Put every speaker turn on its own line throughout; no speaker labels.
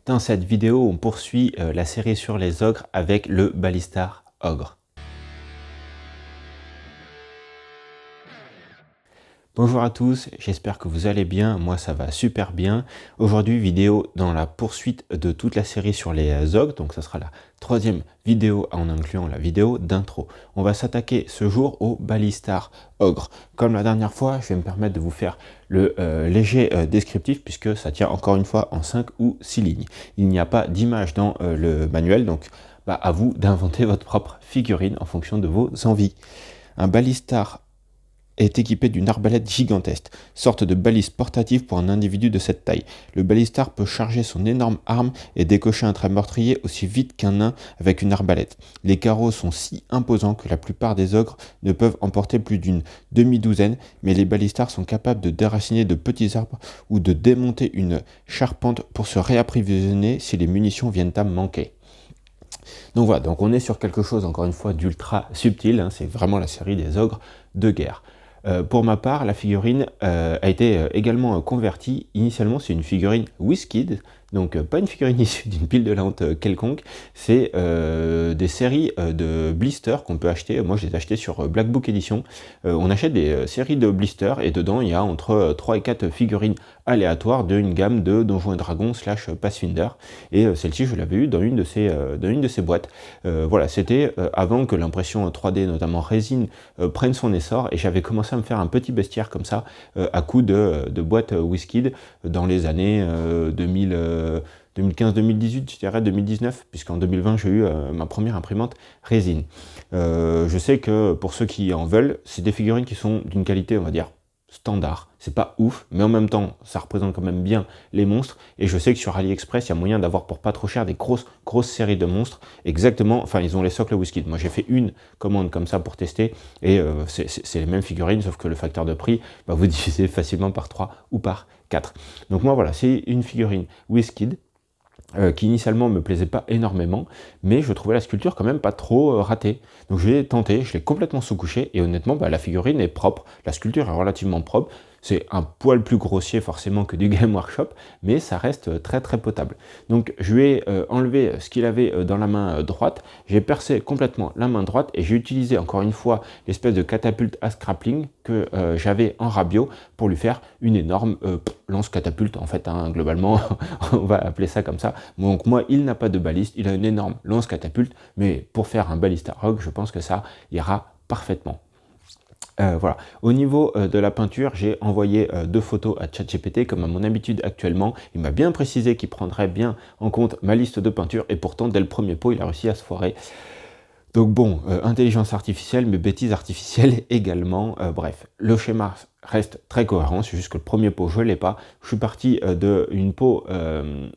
Dans cette vidéo, on poursuit la série sur les ogres avec le Balistar Ogre. Bonjour à tous, j'espère que vous allez bien, moi ça va super bien. Aujourd'hui, vidéo dans la poursuite de toute la série sur les ogres, donc ça sera la troisième vidéo en incluant la vidéo d'intro. On va s'attaquer ce jour au Balistar Ogre. Comme la dernière fois, je vais me permettre de vous faire le léger descriptif puisque ça tient encore une fois en 5 ou 6 lignes. Il n'y a pas d'image dans le manuel, donc à vous d'inventer votre propre figurine en fonction de vos envies. Un Balistar est équipé d'une arbalète gigantesque, sorte de balise portative pour un individu de cette taille. Le Balistar peut charger son énorme arme et décocher un trait meurtrier aussi vite qu'un nain avec une arbalète. Les carreaux sont si imposants que la plupart des ogres ne peuvent emporter plus d'une demi-douzaine, mais les Balistars sont capables de déraciner de petits arbres ou de démonter une charpente pour se réapprovisionner si les munitions viennent à manquer. Donc voilà, donc on est sur quelque chose encore une fois d'ultra subtil, hein, c'est vraiment la série des ogres de guerre. Pour ma part, la figurine a été également convertie. Initialement, c'est une figurine WizKid, donc pas une figurine issue d'une pile de la honte quelconque. C'est des séries de blisters qu'on peut acheter. Moi, je les ai achetés sur Black Book Edition. On achète des séries de blisters et dedans, il y a entre 3 et 4 figurines aléatoires d'une gamme de Donjons et Dragons / Pathfinder. Et celle-ci, je l'avais eu dans une de ces boîtes. Voilà, c'était avant que l'impression 3D, notamment résine, prenne son essor. Et j'avais commencé à me faire un petit bestiaire comme ça à coup de boîte WizKid dans les années 2015-2018, je dirais 2019, puisqu'en 2020 j'ai eu ma première imprimante résine. Je sais que pour ceux qui en veulent, c'est des figurines qui sont d'une qualité, on va dire, standard. C'est pas ouf, mais en même temps, ça représente quand même bien les monstres. Et je sais que sur AliExpress, il y a moyen d'avoir pour pas trop cher des grosses séries de monstres. Exactement, enfin, ils ont les socles WizKid. Moi, j'ai fait une commande comme ça pour tester. Et c'est les mêmes figurines, sauf que le facteur de prix, vous divisez facilement par 3 ou par 4. Donc moi, voilà, c'est une figurine WizKid. Qui initialement me plaisait pas énormément, mais je trouvais la sculpture quand même pas trop ratée. Donc je l'ai tenté, je l'ai complètement sous-couché, et honnêtement, la figurine est propre, la sculpture est relativement propre. C'est un poil plus grossier forcément que du Game Workshop, mais ça reste très très potable. Donc je lui ai enlevé ce qu'il avait dans la main droite, j'ai percé complètement la main droite et j'ai utilisé encore une fois l'espèce de catapulte à scrappling que j'avais en Rabio pour lui faire une énorme lance catapulte en fait, hein, globalement, on va appeler ça comme ça. Donc moi, il n'a pas de baliste, il a une énorme lance catapulte, mais pour faire un Balistar Ogre, je pense que ça ira parfaitement. Voilà. Au niveau de la peinture, j'ai envoyé 2 photos à ChatGPT comme à mon habitude actuellement. Il m'a bien précisé qu'il prendrait bien en compte ma liste de peinture et pourtant dès le premier pot, il a réussi à se foirer. Donc bon, intelligence artificielle, mais bêtise artificielle également. Bref, le schéma reste très cohérent, c'est juste que le premier pot, je ne l'ai pas. Je suis parti d'une peau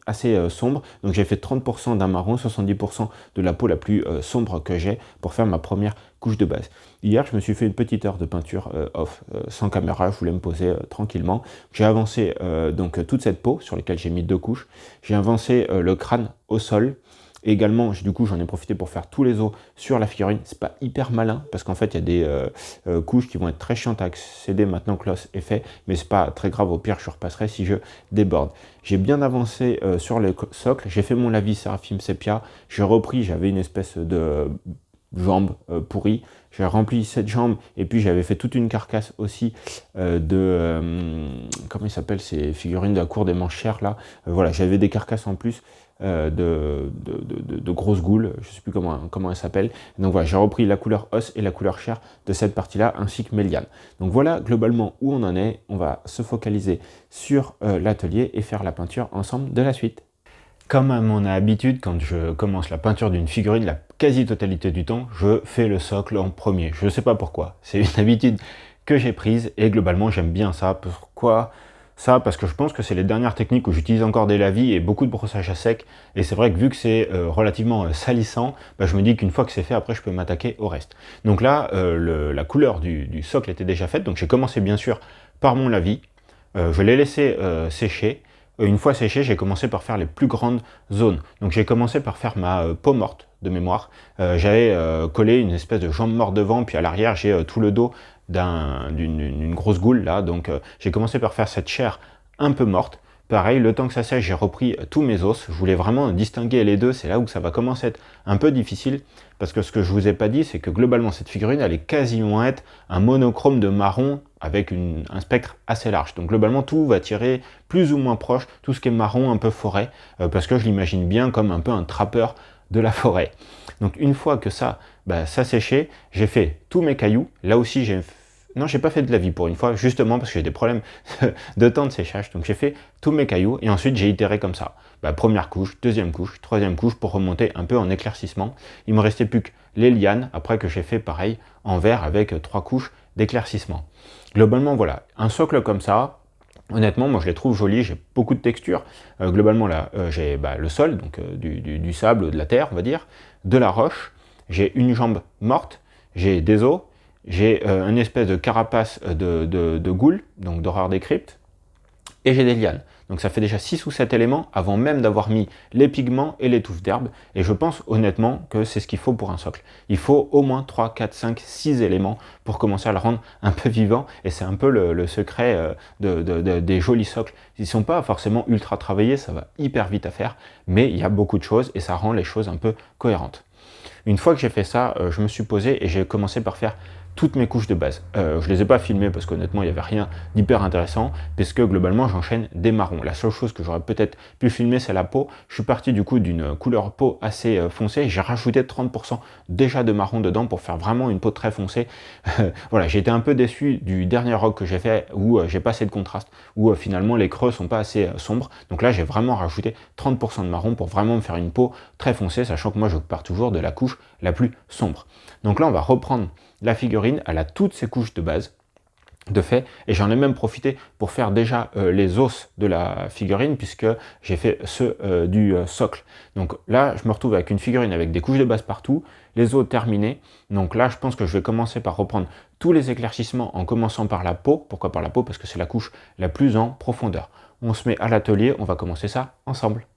assez sombre, donc j'ai fait 30% d'un marron, 70% de la peau la plus sombre que j'ai pour faire ma première couche de base. Hier, je me suis fait une petite heure de peinture off, sans caméra, je voulais me poser tranquillement. J'ai avancé donc toute cette peau sur laquelle j'ai mis 2 couches. J'ai avancé le crâne au sol. Et également, du coup, j'en ai profité pour faire tous les os sur la figurine. C'est pas hyper malin parce qu'en fait, il y a des couches qui vont être très chiantes à accéder maintenant que l'os est fait, mais c'est pas très grave. Au pire, je repasserai si je déborde. J'ai bien avancé sur le socle. J'ai fait mon lavis Seraphim Sepia. J'ai repris, j'avais une espèce de jambe pourrie. J'ai rempli cette jambe et puis j'avais fait toute une carcasse aussi comment il s'appelle ces figurines de la cour des manchères là. Voilà, j'avais des carcasses en plus de grosses goules, je ne sais plus comment elles s'appellent. Donc voilà, j'ai repris la couleur os et la couleur chair de cette partie-là, ainsi que mes lianes. Donc voilà globalement où on en est. On va se focaliser sur l'atelier et faire la peinture ensemble de la suite. Comme à mon habitude, quand je commence la peinture d'une figurine, la quasi-totalité du temps, je fais le socle en premier. Je ne sais pas pourquoi, c'est une habitude que j'ai prise et globalement j'aime bien ça. Pourquoi ça? Parce que je pense que c'est les dernières techniques où j'utilise encore des lavis et beaucoup de brossage à sec. Et c'est vrai que vu que c'est relativement salissant, je me dis qu'une fois que c'est fait, après je peux m'attaquer au reste. Donc là, la couleur du socle était déjà faite, donc j'ai commencé bien sûr par mon lavis. Je l'ai laissé sécher. Une fois séché, j'ai commencé par faire les plus grandes zones. Donc j'ai commencé par faire ma peau morte de mémoire. J'avais collé une espèce de jambe morte devant, puis à l'arrière j'ai tout le dos d'une grosse goule là. Donc j'ai commencé par faire cette chair un peu morte. Pareil, le temps que ça sèche, j'ai repris tous mes os. Je voulais vraiment distinguer les deux. C'est là où ça va commencer à être un peu difficile. Parce que ce que je vous ai pas dit, c'est que globalement, cette figurine, elle est quasiment être un monochrome de marron avec un spectre assez large. Donc globalement, tout va tirer plus ou moins proche, tout ce qui est marron, un peu forêt, parce que je l'imagine bien comme un peu un trappeur de la forêt. Donc une fois que ça séché, j'ai fait tous mes cailloux. Là aussi, j'ai pas fait de la vie pour une fois, justement parce que j'ai des problèmes de temps de séchage. Donc j'ai fait tous mes cailloux et ensuite j'ai itéré comme ça. Première couche, deuxième couche, troisième couche pour remonter un peu en éclaircissement. Il me restait plus que les lianes, après que j'ai fait pareil en vert avec 3 couches d'éclaircissement. Globalement, voilà, un socle comme ça, honnêtement, moi je les trouve jolis, j'ai beaucoup de texture. Globalement, là, j'ai le sol, donc du sable, de la terre, on va dire, de la roche. J'ai une jambe morte, j'ai des os, j'ai une espèce de carapace de goule, donc d'horreur des cryptes, et j'ai des lianes. Donc ça fait déjà 6 ou 7 éléments avant même d'avoir mis les pigments et les touffes d'herbe. Et je pense honnêtement que c'est ce qu'il faut pour un socle. Il faut au moins 3, 4, 5, 6 éléments pour commencer à le rendre un peu vivant. Et c'est un peu le secret des jolis socles. Ils ne sont pas forcément ultra travaillés, ça va hyper vite à faire. Mais il y a beaucoup de choses et ça rend les choses un peu cohérentes. Une fois que j'ai fait ça, je me suis posé et j'ai commencé par faire toutes mes couches de base. Je ne les ai pas filmées parce qu'honnêtement, il n'y avait rien d'hyper intéressant, puisque globalement, j'enchaîne des marrons. La seule chose que j'aurais peut-être pu filmer, c'est la peau. Je suis parti du coup d'une couleur peau assez foncée. J'ai rajouté 30% déjà de marron dedans pour faire vraiment une peau très foncée. Voilà, j'ai été un peu déçu du dernier rock que j'ai fait où j'ai pas assez de contraste, où finalement les creux sont pas assez sombres. Donc là, j'ai vraiment rajouté 30% de marron pour vraiment me faire une peau très foncée, sachant que moi, je pars toujours de la couche la plus sombre. Donc là, on va reprendre la figurine, elle a toutes ses couches de base, de fait, et j'en ai même profité pour faire déjà les os de la figurine, puisque j'ai fait ceux du socle. Donc là, je me retrouve avec une figurine avec des couches de base partout, les os terminés. Donc là, je pense que je vais commencer par reprendre tous les éclaircissements en commençant par la peau. Pourquoi par la peau? Parce que c'est la couche la plus en profondeur. On se met à l'atelier, on va commencer ça ensemble.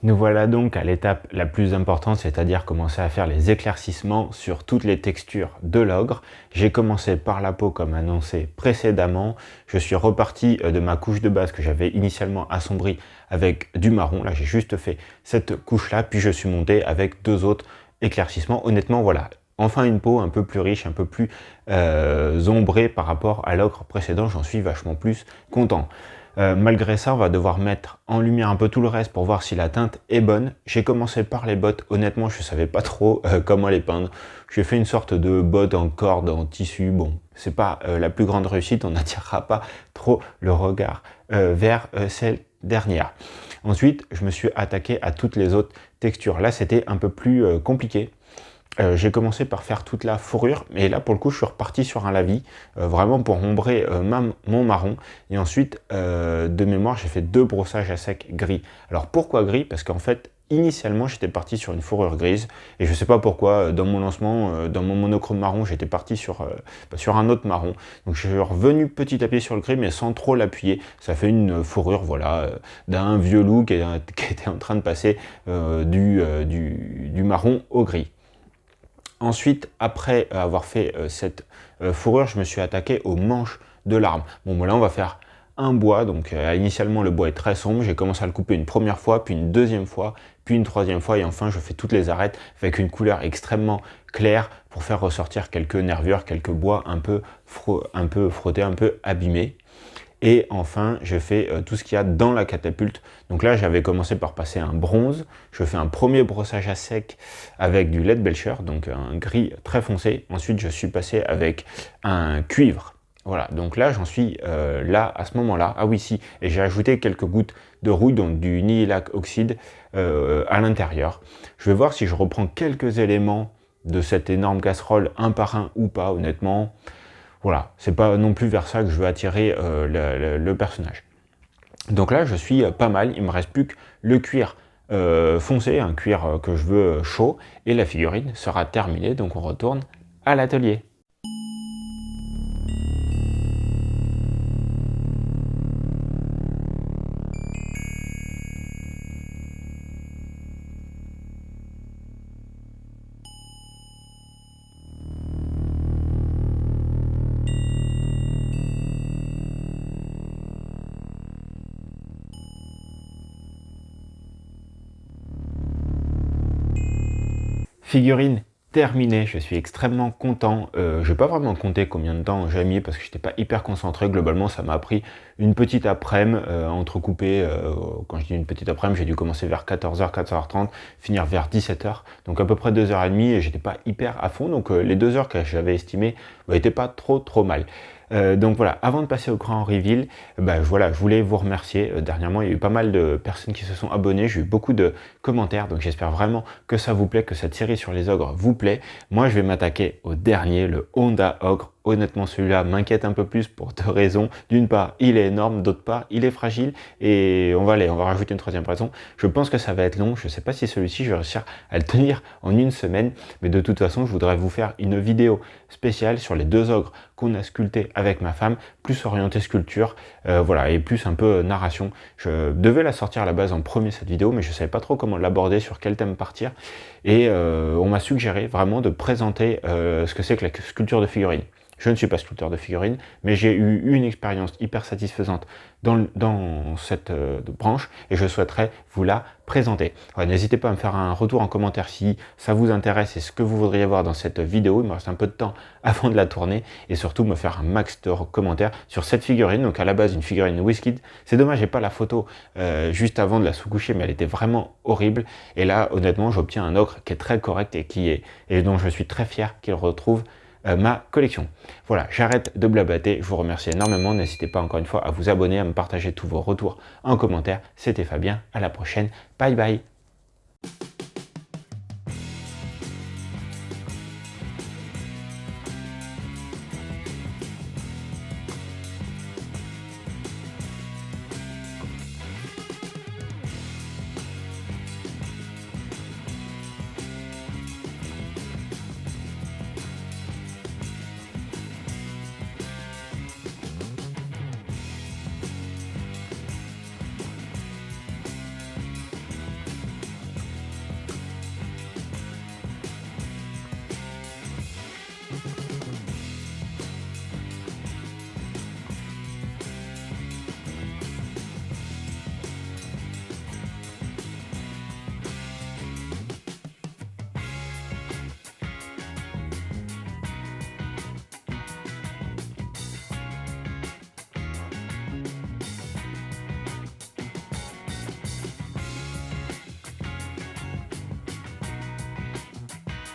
Nous voilà donc à l'étape la plus importante, c'est-à-dire commencer à faire les éclaircissements sur toutes les textures de l'ogre. J'ai commencé par la peau comme annoncé précédemment. Je suis reparti de ma couche de base que j'avais initialement assombrie avec du marron. Là, j'ai juste fait cette couche-là, puis je suis monté avec 2 autres éclaircissements. Honnêtement, voilà. Enfin une peau un peu plus riche, un peu plus ombrée par rapport à l'ogre précédent. J'en suis vachement plus content. Malgré ça, on va devoir mettre en lumière un peu tout le reste pour voir si la teinte est bonne. J'ai commencé par les bottes. Honnêtement, je ne savais pas trop comment les peindre. J'ai fait une sorte de botte en corde, en tissu. Bon, c'est pas la plus grande réussite. On n'attirera pas trop le regard vers celle dernière. Ensuite, je me suis attaqué à toutes les autres textures. Là, c'était un peu plus compliqué. J'ai commencé par faire toute la fourrure, et là pour le coup je suis reparti sur un lavis, vraiment pour ombrer mon marron, et ensuite de mémoire j'ai fait 2 brossages à sec gris. Alors pourquoi gris? Parce qu'en fait initialement j'étais parti sur une fourrure grise, et je sais pas pourquoi dans mon lancement, dans mon monochrome marron, j'étais parti sur un autre marron, donc je suis revenu petit à petit sur le gris mais sans trop l'appuyer. Ça fait une fourrure voilà, d'un vieux loup qui était en train de passer du marron au gris. Ensuite, après avoir fait cette fourrure, je me suis attaqué aux manches de l'arme. Bon, là, on va faire un bois. Donc, initialement, le bois est très sombre. J'ai commencé à le couper une première fois, puis une deuxième fois, puis une troisième fois. Et enfin, je fais toutes les arêtes avec une couleur extrêmement claire pour faire ressortir quelques nervures, quelques bois un peu frottés, un peu abîmés. Et enfin, je fais tout ce qu'il y a dans la catapulte. Donc là, j'avais commencé par passer un bronze. Je fais un premier brossage à sec avec du LED Belcher, donc un gris très foncé. Ensuite, je suis passé avec un cuivre. Voilà, donc là, j'en suis là, à ce moment-là. Ah oui, si, et j'ai ajouté quelques gouttes de rouille, donc du Nihilac Oxide à l'intérieur. Je vais voir si je reprends quelques éléments de cette énorme casserole, un par un ou pas, honnêtement. Voilà, c'est pas non plus vers ça que je veux attirer le personnage. Donc là, je suis pas mal, il me reste plus que le cuir foncé, un cuir que je veux chaud, et la figurine sera terminée, donc on retourne à l'atelier. Figurine terminée, je suis extrêmement content. Je vais pas vraiment compter combien de temps j'ai mis parce que j'étais pas hyper concentré. Globalement, ça m'a pris une petite après-midi entrecoupée. Quand je dis une petite après-midi, j'ai dû commencer vers 14h, 14h30, finir vers 17h. Donc à peu près 2h30 et j'étais pas hyper à fond. Donc les 2 heures que j'avais estimées n'étaient pas trop mal. Donc voilà, avant de passer au grand reveal, voilà, je voulais vous remercier. Dernièrement, il y a eu pas mal de personnes qui se sont abonnées, j'ai eu beaucoup de commentaires, donc j'espère vraiment que ça vous plaît, que cette série sur les ogres vous plaît. Moi, je vais m'attaquer au dernier, le Honda Ogre. Honnêtement, celui-là m'inquiète un peu plus pour deux raisons. D'une part, il est énorme, d'autre part, il est fragile, et on va rajouter une troisième raison. Je pense que ça va être long, je ne sais pas si celui-ci, je vais réussir à le tenir en une semaine, mais de toute façon, je voudrais vous faire une vidéo spéciale sur les 2 ogres qu'on a sculptés avec ma femme, plus orienté sculpture, voilà, et plus un peu narration. Je devais la sortir à la base en premier cette vidéo, mais je ne savais pas trop comment l'aborder, sur quel thème partir, et on m'a suggéré vraiment de présenter ce que c'est que la sculpture de figurines. Je ne suis pas sculpteur de figurines, mais j'ai eu une expérience hyper satisfaisante dans cette branche et je souhaiterais vous la présenter. Ouais, n'hésitez pas à me faire un retour en commentaire si ça vous intéresse et ce que vous voudriez voir dans cette vidéo. Il me reste un peu de temps avant de la tourner et surtout me faire un max de commentaires sur cette figurine. Donc à la base une figurine WizKid. C'est dommage, j'ai pas la photo juste avant de la sous-coucher, mais elle était vraiment horrible. Et là, honnêtement, j'obtiens un ogre qui est très correct et dont je suis très fier qu'il retrouve ma collection. Voilà, j'arrête de blabater, je vous remercie énormément, n'hésitez pas encore une fois à vous abonner, à me partager tous vos retours en commentaire. C'était Fabien, à la prochaine, bye bye.